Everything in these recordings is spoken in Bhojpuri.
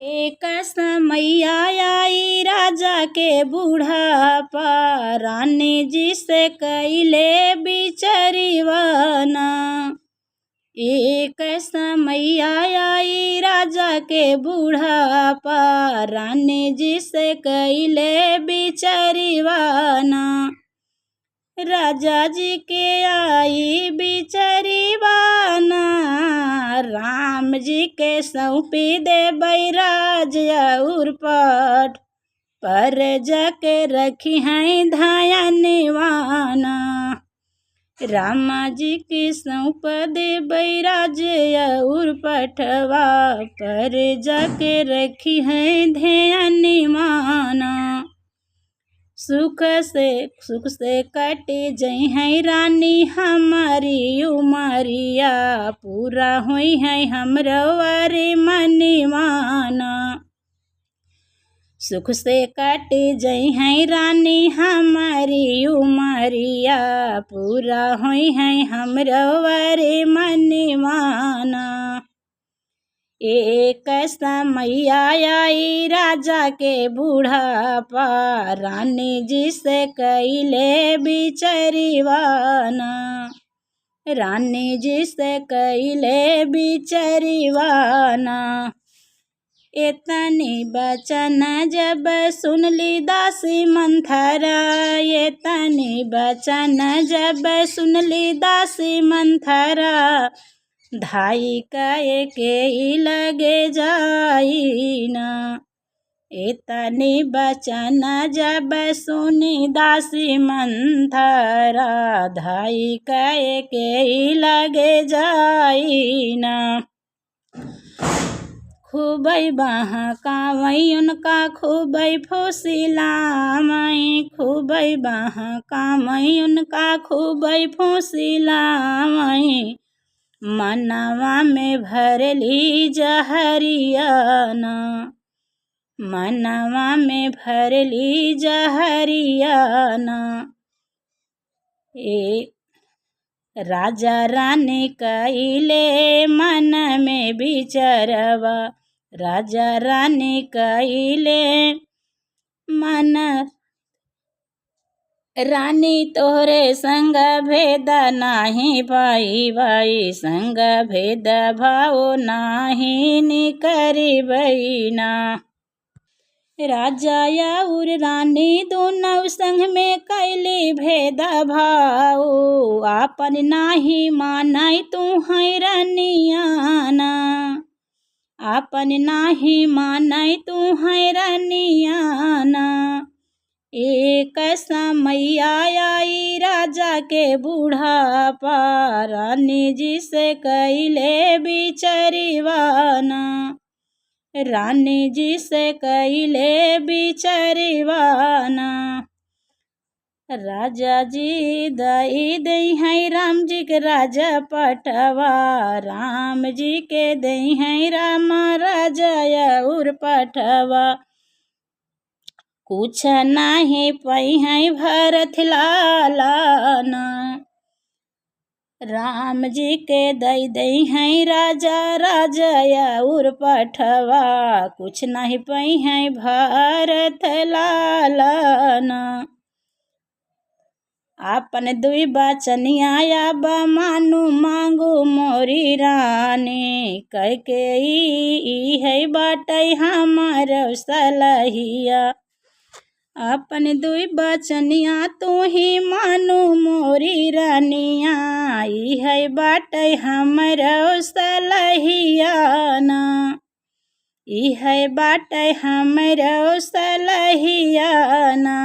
एक समैया आई राजा के बूढ़ापा, रानी जी से कैले बिचरिवाना। एक समैया आई राजा के बूढ़ापा, रानी जी से कैले बिचरिवाना। राजा जी के आई बिचरिवाना, राम जी के सौंपी दे बैराज और पट, पर जाके रखी हैं ध्यानवाना। रामा जी की सौंप दे बैराज और पटवा, पर जाके रखी हैं ध्यानवाना। सुख से कटे जई है रानी हमारी उमरिया, पूरा हुई है हमरवारे मनवाना। सुख से कटे जई है रानी हमारी उमरिया, पूरा हुई है हमरवारे मनवाना। एक समैया आई राजा के बूढ़ापा, रानी जी से कैले बिचरिवाना। रानी जी से कैले बिचरिवाना। एतनी बचन जब सुन ली दासी मंथरा, एतनी बचन जब सुन ली दासी मंथरा, धाई काए के लगे जाइना। एतनी बचन जब सुनी दासी मंथरा, धाई काए के लगे जाइना। खूबई बहकावई उनका खूबई फुसिलावई, खूबई बहकावई उनका खूबई फुसिलावई। मनवा में भरली जहरियाना, मनवा में भरली जहरियाना। राजा रानी कैले मन में बिचरवा, राजा रानी कैले मन। रानी तोहरे संग भेद नाही पाई बाई, संग भेद भाव नाही निकरी बईना। राजा और रानी दोनों संग में कैली भेद भाव, आपन नाही मानाई तू है रानियाना। आपन नाही मानाई तू है रानियाना। एक समैया आई राजा के बूढ़ापा, रानी जी से कैले बिचरिवाना। रानी जी से कैले बिचरिवाना। राजा जी दई दई है राम जी के राजा पटवा, राम जी के दई है राम राजा और पटवा। कुछ नाही पई है भरत लालाना, राम जी के दई दई है राजा राजा और पठवा। कुछ नहीं पई है भरत लालाना। आपन दुई बचनिया मानु मांगू मोरी रानी, कह के ई है बाटै हमार सलहिया। अपन दुई बचनिया तू ही मानु मोरी रानिया, ई है बाटै हमर सलहियाना। ई है बाटै हमर सलहियाना।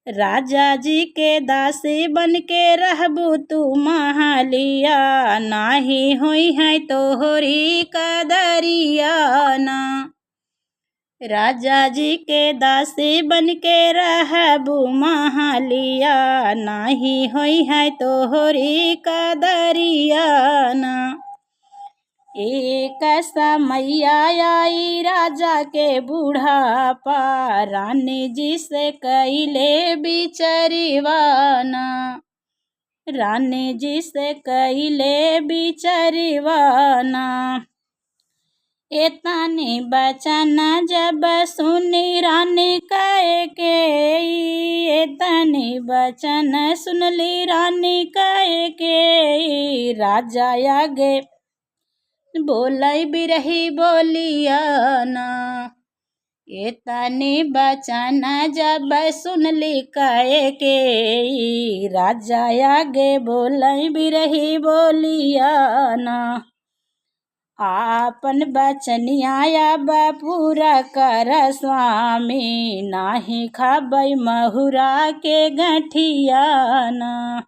राजा जी के दासी बन के रहबू तू महलिया, नाही होई है तोहरी कदरियाना। राजा जी के दासी बन के रहबू महलिया, नाही होई है तोहरी कदरियाना। एक समैया आई राजा के बूढ़ापा, रानी जी से कैले बिचरिवाना। रानी जी से कैले बिचरिवाना। एतने बचन जब सुनी रानी कह के, एतने बचन सुनली रानी कह के, राजा आगे बोलै बिरही बोलिया ना। एतने बचन जब सुनली कह के, राजा आगे बोलै बिरही बोलिया ना। आपन बचनिया अब पूरा कर स्वामी, नाही खाबै महुरा के गठिया ना।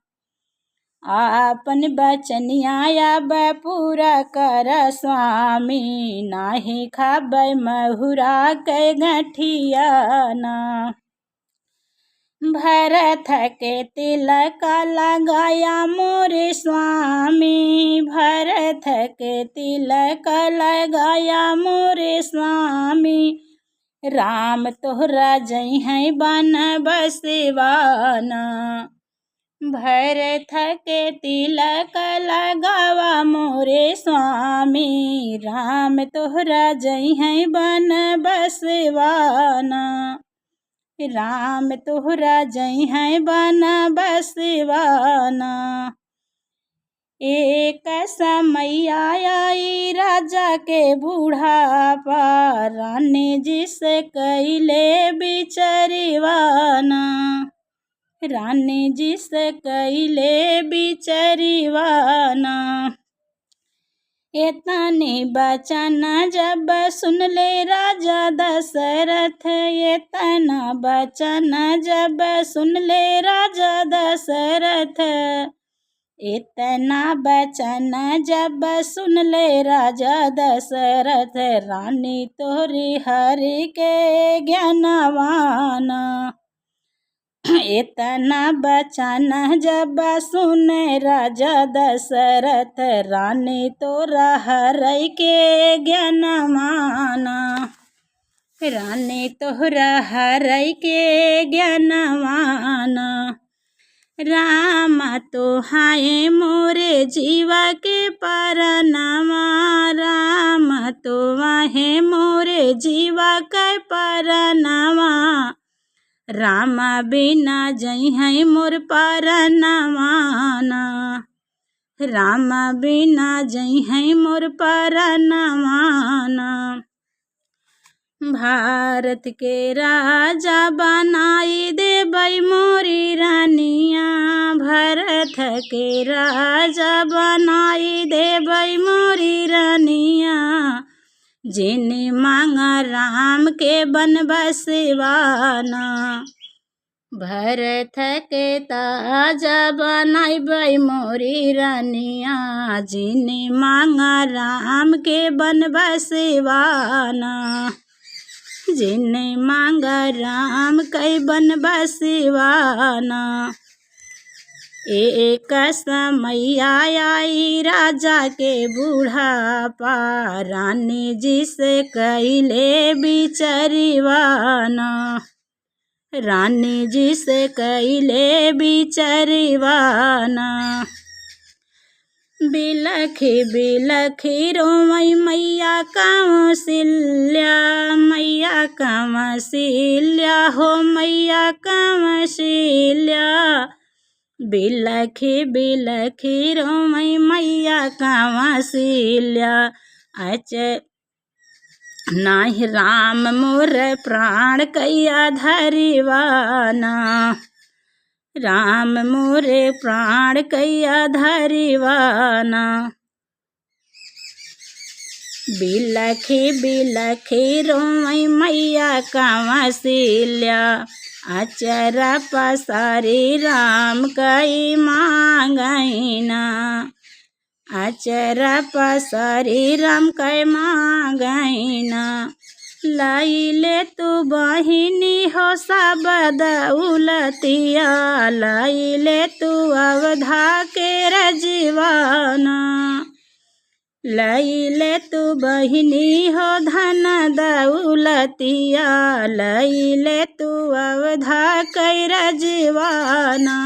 आपन बचनिया अब पूरा कर स्वामी, नाही खाबै महुरा के गठिया ना। भरत के तिलक लगाया मोरे स्वामी, भरत के तिलक लगाया मोरे स्वामी, राम तोहरा जई है बन बसवाना। भरत के तिलक लगावा मोरे स्वामी, राम तोहरा जई है बन बसवाना। राम तोहरा जई है बन बसवाना। एक समय आई राजा के बूढ़ापा, रानी जी से कैले बिचरिवाना, रानी जी से कैले बिचरिवाना। एतने बचन जब सुनले राजा दशरथ, एतना बचन जब सुनले राजा दशरथ, इतना बचन जब सुनले राजा दशरथ, रानी तोरी हरि के ज्ञानवाना। इतना बचन जब सुने राजा दशरथ, रानी तोरा हरि के ज्ञानवाना, रानी तोहरा हरि के ज्ञानवाना। राम तो हाय मोरे जीवा के परनामा, राम तो वाहे मोरे जीवा के परनामा, राम बिना जई है मोर परनामाना, राम बिना जई है मोर परनामाना। भारत के राजा बनाई देबै मोरी रानिया, भरत के राजा बनाई देबै मोरी रानिया, जिने मांगा राम के बनबसवाना। भरत के ताजा बनाइबै मोरी रानिया, जिने मांगा राम के बनबसवाना, जिने मांगा राम के बनबसवाना। एक समय आई राजा के बूढ़ापा, रानी जी से कैले बिचरिवाना, रानी जी से कैले बिचरिवाना। बिलखी बिलखी रोवै मैया कौशल्या, मैया कौशल्या हो मैया कौशल्या, बिलखी बिलखी रोवै मैया कौशल्या। नाही राम मोर प्राण कैया धरिवाना, राम मोरे प्राण कैया धरिवाना। बिलखी बिलखी रोवै मैया कौशल्या, अचरा पसारी राम कई मांगैना, अचरा पसारी राम कई मांगैना। लैले तू बहिनी हो सब दौलतिया, लैले तू अवधा के रजवाना, लैले तू बहिनी हो धन दौलतिया, लैले तू अवधा के रजवाना।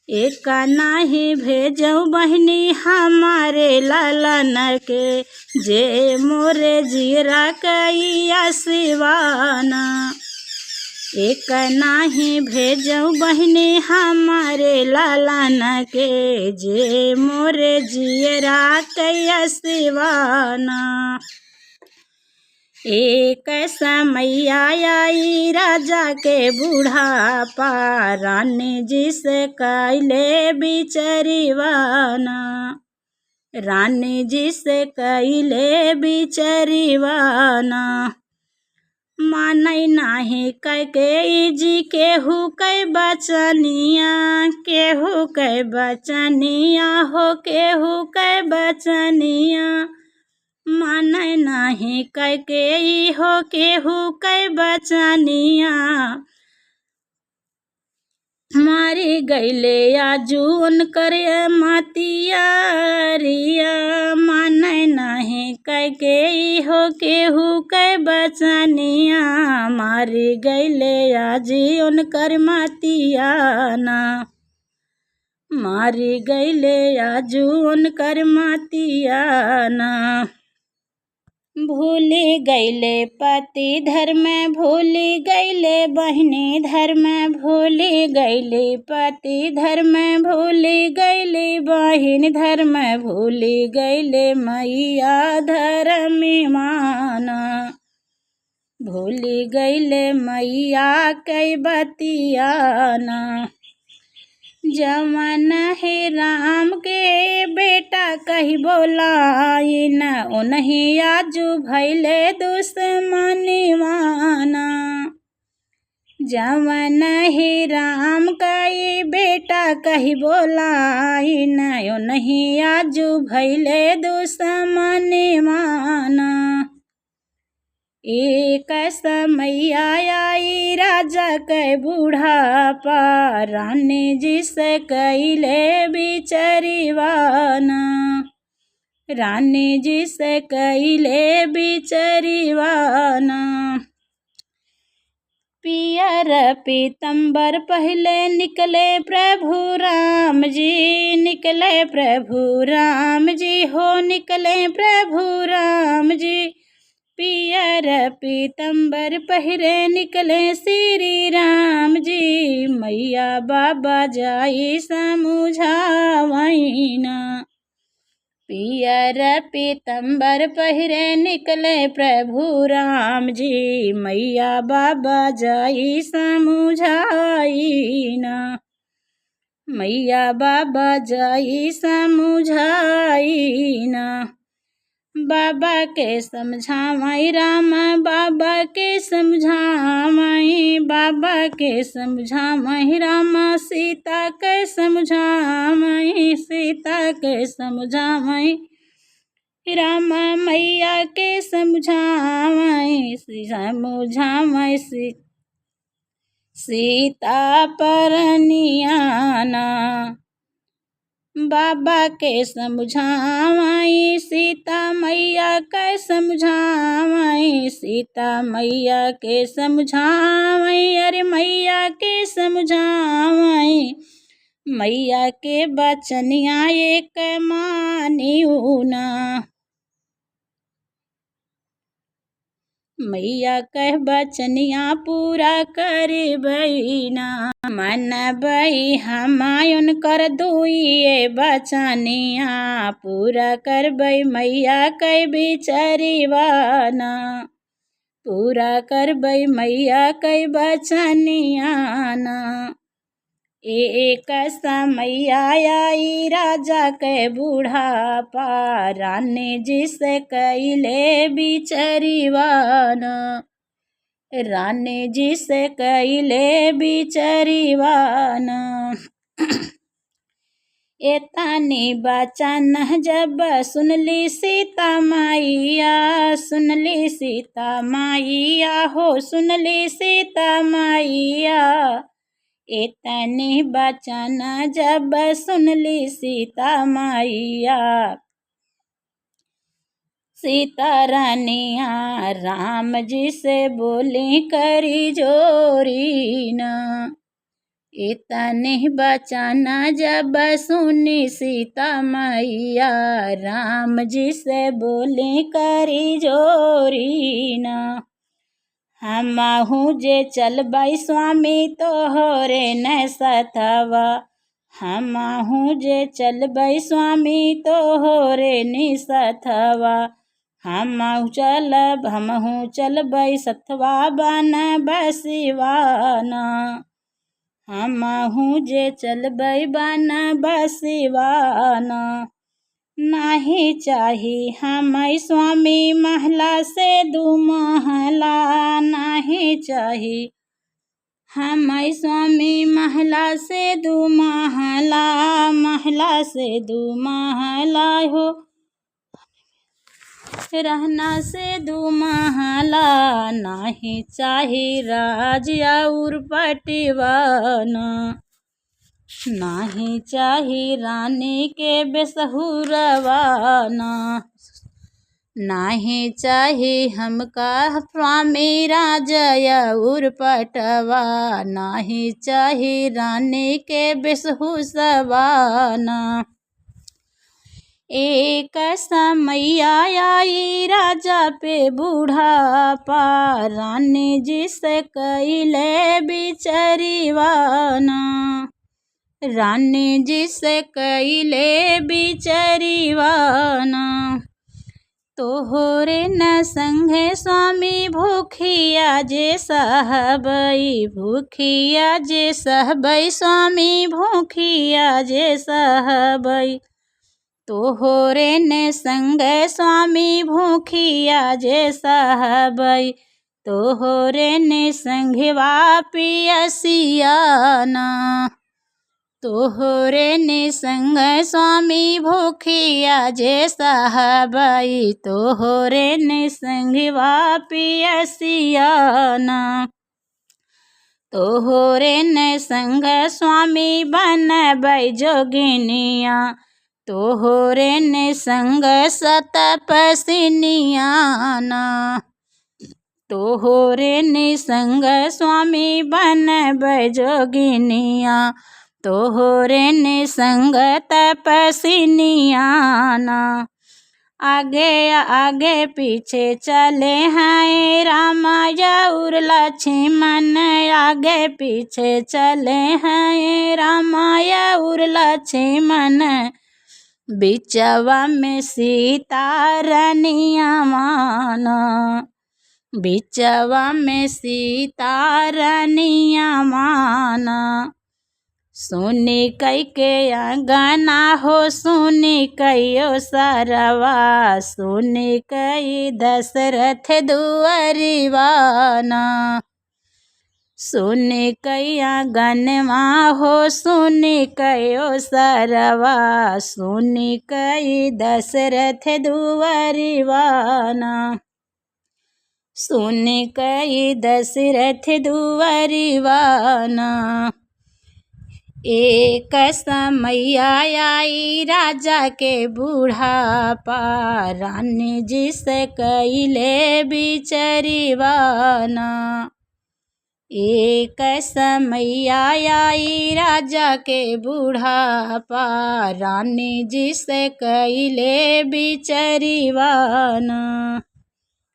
एक नाही भेजऊ बहिनी हमारे लालन के, जे मोरे जीरा कैया सिवाना। एक नाही भेजऊ बहिनी हमारे लालन के, जे मोरे जीरा कैया सिवाना। एक समैया आई राजा के बुढ़ापा, रानी जी से कैले बिचरीवाना। रानी जी से कैले बिचरीवाना। मानै नाही कैकेयी जी केहू कै बचनिया, केहू कै बचनिया हो केहू कै बचनिया। मानै नाही कैकेयी हो केहू कै बचनिया। मारी गईले आजू उनकर मतिया रिया, मानै नाही कैकेयी हो केहू कै बचनिया। मारी गईले आजी उनकर मतिया ना, मारी गईले आजू उनकर मतिया ना। भूली गईले पति धर्म, भूली गईले बहिनी धर्म, भूली गईले पति धर्म, भूली गईले बहिनी धर्म, भूली गईले मैया धर्मी माना। भूली गईले मैया कै बतियाना। जवन है राम के बेटा कही बोलाइन, उन्हीं आजू भैले दुश्मनीवाना। जवन है राम कई बेटा कही बोलाइन, उन्हीं आजू भैले दुश्मनीवाना। एक समैया आई राजा के बुढ़ापा, रानी जी से कैले बिचरीवाना। रानी जी से कैले बिचरीवाना। पियर पीतम्बर पहले निकले प्रभु राम जी, निकले प्रभु राम जी हो निकले प्रभु राम जी। पियर पीतम्बर पहिरे निकले श्री राम जी, मैया बाबा जाई समुझावैना। पियर पीतम्बर पहिरे निकले प्रभु राम जी, मैया बाबा जाई समुझाईना। मैया बाबा जाई समुझाईना। बाबा के समझावई राम, बाबा के समझावई, बाबा के समझावई राम, सीता के समझावई, सीता के समझावई राम, मैया के समझावई, समझावई सीता परनियाना। बाबा के समझावई सीता मैया के समझावई, सीता मैया के समझावई, अरे मैया के समझावई। मैया के बचनिया एक मानियूना। मैया कह बचनिया पूरा करबैना। मनबई हमायुन कर दुइये बचनिया, पूरा करबई मैया कह बिचरीवाना। पूरा करबई मैया कह बचनियाना। एक समैया आई राजा के बुढ़ापा, रानी जी से कैले बिचरीवाना। रानी जी से कैले बिचरीवाना। एतनी बचन जब सुनली सीता मैया, सुनली सीता मैया हो सुनली सीता मैया। इतनी बचन जब सुनली सीता मैया, सीता रानिया राम जी से बोली करी जोरी ना। इतने बचन जब सुनी सीता मैया, राम जी से बोली करी जोरी ना। हमहू जे चलबै स्वामी तोहरे न सथवा, हमहू जे चलबै स्वामी तोहरे निसथवा। हमहू चलबै सथवा बन बसिवाना, हमहू जे चलबै बन बसिवाना। नहीं चाही हमें स्वामी महला से दू महला, नहीं चाही हमें स्वामी महला से दू महला, महला से दू महला हो रहना से दू महला। नहीं चाही राज और पटिवाना, नहीं चाही रानी के बेसहुरवाना। नहीं चाही हमका स्वामी राजय और पटवा, नहीं चाही रानी के बेसहुसवाना। एक समय आई राजा पे बूढ़ापा, रानी जी से कैले बिचरीवाना, रानी जी से कैले बिचरीवाना। तोहरे न संगे स्वामी भूखिया जे सहबै, भूखिया जे सहबै स्वामी भूखिया जे सहबै। तोहरे न संग स्वामी भूखिया जे सहबै, तोहरे न संगवा पियसियाना। तोहरे न संग स्वामी भूखिया जे सहबै, तोहरे न संगवा पियसियाना। तोहरे न संग स्वामी बनबै जोगिनिया, तोहरे न संग सतपसिनियाना। तोहरे न संग स्वामी बनबै जोगिनिया, तोहरे न संग तपसिनियाना। आगे आगे पीछे चले हैं राम और लक्ष्मण, आगे पीछे चले हैं राम और लक्ष्मण। बिचवा में सीता रनिया माना, बिचवा में सीता रनिया माना। सुनी कई के अंगना हो सुनी कयो सरवा, सुनी कई दशरथ दुअरिवाना। सुनी कई आंगनवा हो सुनी कयो सरवा, सुनी कई दशरथ दुअरिवाना। सुनी कई दशरथ दुअरिवाना। एक समय आई राजा के बूढ़ापा, रानी जी से कैले बिचरीवाना। एक समय आई राजा के बूढ़ापा, रानी जी से कैले बिचरीवाना।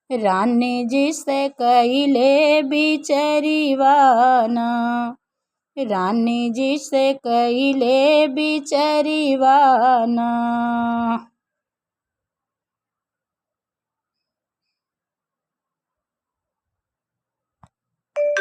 रानी जी से कैले बिचरीवाना, रानी जी से कैले बिचरीवाना।